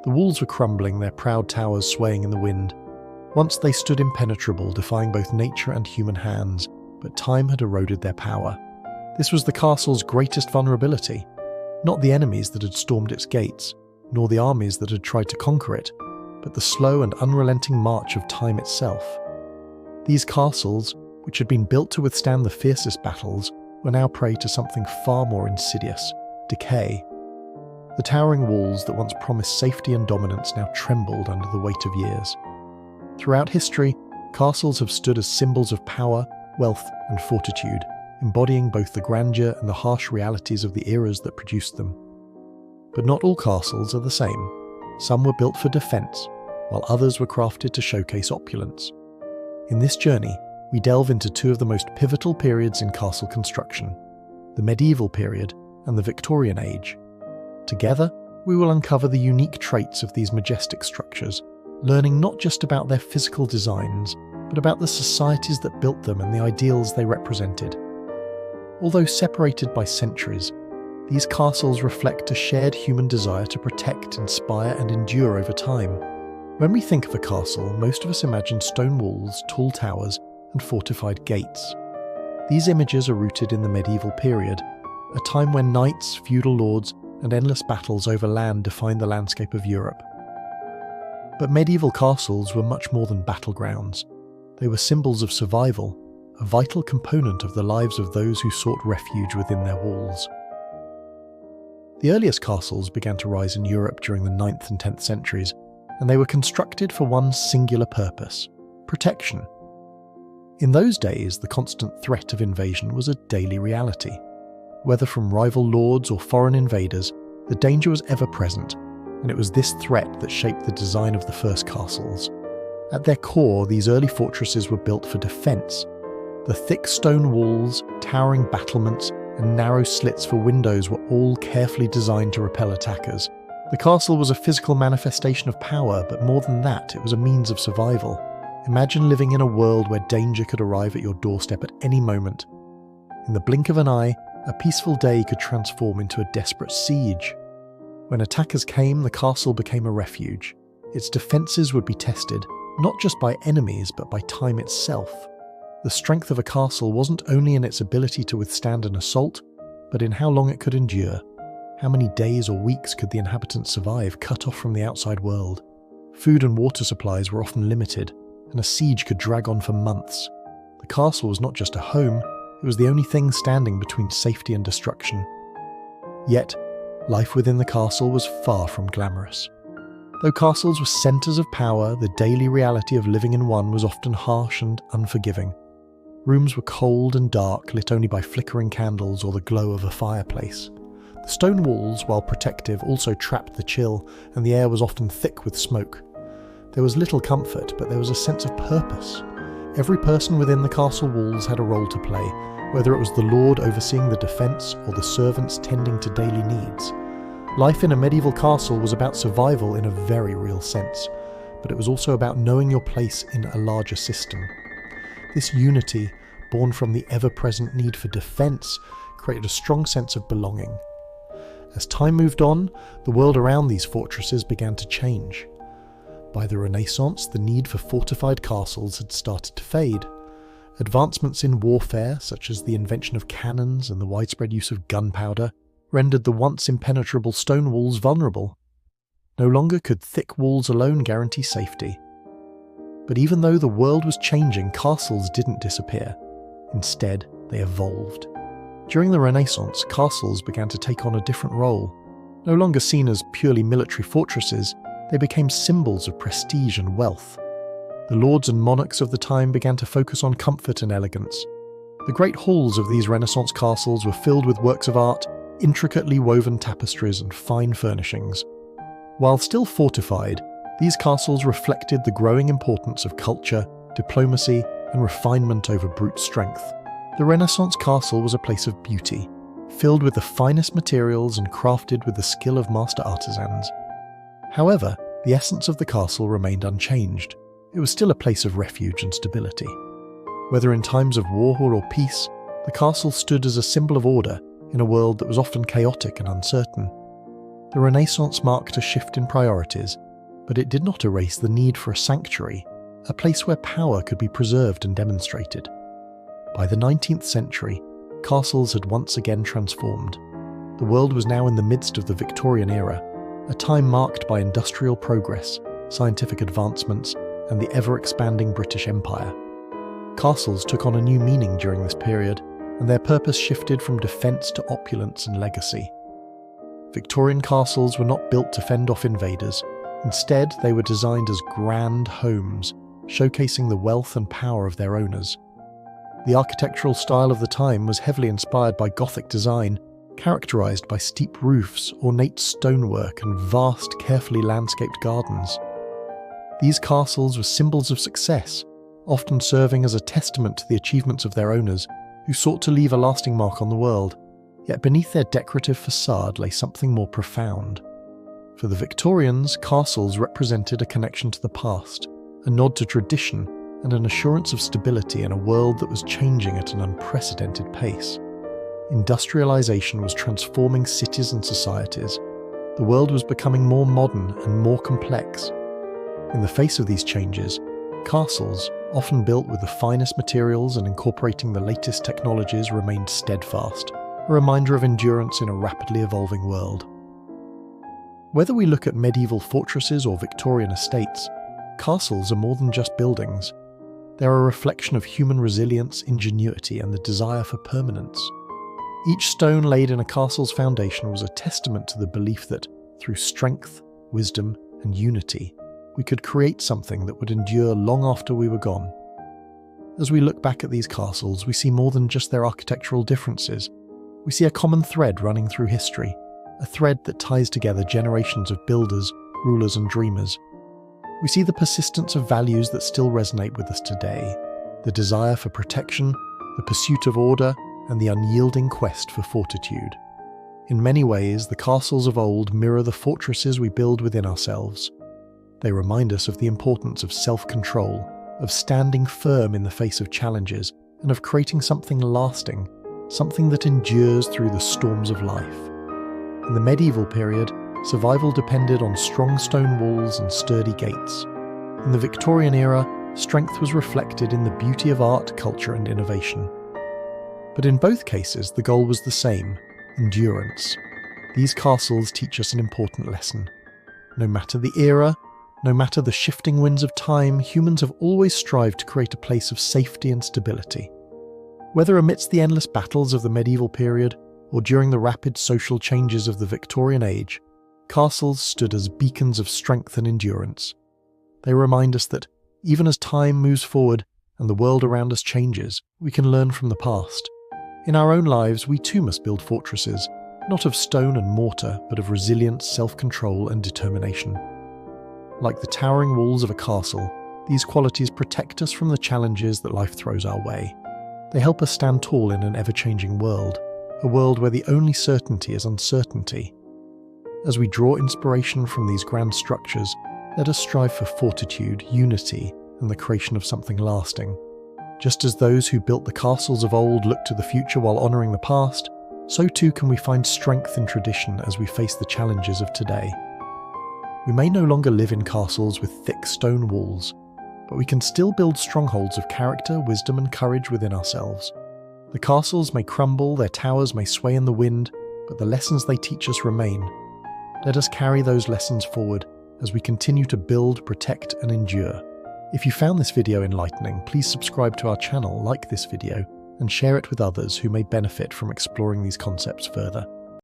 The walls were crumbling, their proud towers swaying in the wind. Once they stood impenetrable, defying both nature and human hands, but time had eroded their power. This was the castle's greatest vulnerability, not the enemies that had stormed its gates, nor the armies that had tried to conquer it, but the slow and unrelenting march of time itself. These castles, which had been built to withstand the fiercest battles, were now prey to something far more insidious: decay. The towering walls that once promised safety and dominance now trembled under the weight of years. Throughout history, castles have stood as symbols of power, wealth, and fortitude, embodying both the grandeur and the harsh realities of the eras that produced them. But not all castles are the same. Some were built for defense, while others were crafted to showcase opulence. In this journey, we delve into two of the most pivotal periods in castle construction: the medieval period and the Victorian age. Together, we will uncover the unique traits of these majestic structures, learning not just about their physical designs, but about the societies that built them and the ideals they represented. Although separated by centuries, these castles reflect a shared human desire to protect, inspire, and endure over time. When we think of a castle, most of us imagine stone walls, tall towers, and fortified gates. These images are rooted in the medieval period, a time when knights, feudal lords, and endless battles over land defined the landscape of Europe. But medieval castles were much more than battlegrounds. They were symbols of survival, a vital component of the lives of those who sought refuge within their walls. The earliest castles began to rise in Europe during the 9th and 10th centuries, and they were constructed for one singular purpose: protection. In those days, the constant threat of invasion was a daily reality. Whether from rival lords or foreign invaders, the danger was ever present, and it was this threat that shaped the design of the first castles. At their core, these early fortresses were built for defense. The thick stone walls, towering battlements, and narrow slits for windows were all carefully designed to repel attackers. The castle was a physical manifestation of power, but more than that, it was a means of survival. Imagine living in a world where danger could arrive at your doorstep at any moment. In the blink of an eye, a peaceful day could transform into a desperate siege. When attackers came, the castle became a refuge. Its defences would be tested, not just by enemies, but by time itself. The strength of a castle wasn't only in its ability to withstand an assault, but in how long it could endure. How many days or weeks could the inhabitants survive, cut off from the outside world? Food and water supplies were often limited, and a siege could drag on for months. The castle was not just a home, it was the only thing standing between safety and destruction. Yet, life within the castle was far from glamorous. Though castles were centres of power, the daily reality of living in one was often harsh and unforgiving. Rooms were cold and dark, lit only by flickering candles or the glow of a fireplace. The stone walls, while protective, also trapped the chill, and the air was often thick with smoke. There was little comfort, but there was a sense of purpose. Every person within the castle walls had a role to play, whether it was the lord overseeing the defence or the servants tending to daily needs. Life in a medieval castle was about survival in a very real sense, but it was also about knowing your place in a larger system. This unity, born from the ever-present need for defence, created a strong sense of belonging. As time moved on, the world around these fortresses began to change. By the Renaissance, the need for fortified castles had started to fade. Advancements in warfare, such as the invention of cannons and the widespread use of gunpowder, rendered the once impenetrable stone walls vulnerable. No longer could thick walls alone guarantee safety. But even though the world was changing, castles didn't disappear. Instead, they evolved. During the Renaissance, castles began to take on a different role. No longer seen as purely military fortresses, they became symbols of prestige and wealth. The lords and monarchs of the time began to focus on comfort and elegance. The great halls of these Renaissance castles were filled with works of art, intricately woven tapestries and fine furnishings. While still fortified, these castles reflected the growing importance of culture, diplomacy, and refinement over brute strength. The Renaissance castle was a place of beauty, filled with the finest materials and crafted with the skill of master artisans. However, the essence of the castle remained unchanged. It was still a place of refuge and stability. Whether in times of war or peace, the castle stood as a symbol of order in a world that was often chaotic and uncertain. The Renaissance marked a shift in priorities, but it did not erase the need for a sanctuary, a place where power could be preserved and demonstrated. By the 19th century, castles had once again transformed. The world was now in the midst of the Victorian era, a time marked by industrial progress, scientific advancements, and the ever-expanding British Empire. Castles took on a new meaning during this period, and their purpose shifted from defence to opulence and legacy. Victorian castles were not built to fend off invaders. Instead, they were designed as grand homes, showcasing the wealth and power of their owners. The architectural style of the time was heavily inspired by Gothic design, characterized by steep roofs, ornate stonework, and vast, carefully landscaped gardens. These castles were symbols of success, often serving as a testament to the achievements of their owners, who sought to leave a lasting mark on the world. Yet beneath their decorative facade lay something more profound. For the Victorians, castles represented a connection to the past, a nod to tradition, and an assurance of stability in a world that was changing at an unprecedented pace. Industrialization was transforming cities and societies. The world was becoming more modern and more complex. In the face of these changes, castles, often built with the finest materials and incorporating the latest technologies, remained steadfast, a reminder of endurance in a rapidly evolving world. Whether we look at medieval fortresses or Victorian estates, castles are more than just buildings. They're a reflection of human resilience, ingenuity, and the desire for permanence. Each stone laid in a castle's foundation was a testament to the belief that, through strength, wisdom, and unity, we could create something that would endure long after we were gone. As we look back at these castles, we see more than just their architectural differences. We see a common thread running through history, a thread that ties together generations of builders, rulers, and dreamers. We see the persistence of values that still resonate with us today, the desire for protection, the pursuit of order, and the unyielding quest for fortitude. In many ways, the castles of old mirror the fortresses we build within ourselves. They remind us of the importance of self-control, of standing firm in the face of challenges, and of creating something lasting, something that endures through the storms of life. In the medieval period, survival depended on strong stone walls and sturdy gates. In the Victorian era, strength was reflected in the beauty of art, culture, and innovation. But in both cases, the goal was the same: endurance. These castles teach us an important lesson. No matter the era, no matter the shifting winds of time, humans have always strived to create a place of safety and stability. Whether amidst the endless battles of the medieval period, or during the rapid social changes of the Victorian age, castles stood as beacons of strength and endurance. They remind us that, even as time moves forward and the world around us changes, we can learn from the past. In our own lives, we too must build fortresses, not of stone and mortar, but of resilience, self-control, and determination. Like the towering walls of a castle, these qualities protect us from the challenges that life throws our way. They help us stand tall in an ever-changing world, a world where the only certainty is uncertainty. As we draw inspiration from these grand structures, let us strive for fortitude, unity, and the creation of something lasting. Just as those who built the castles of old looked to the future while honouring the past, so too can we find strength in tradition as we face the challenges of today. We may no longer live in castles with thick stone walls, but we can still build strongholds of character, wisdom, and courage within ourselves. The castles may crumble, their towers may sway in the wind, but the lessons they teach us remain. Let us carry those lessons forward as we continue to build, protect, and endure. If you found this video enlightening, please subscribe to our channel, like this video, and share it with others who may benefit from exploring these concepts further.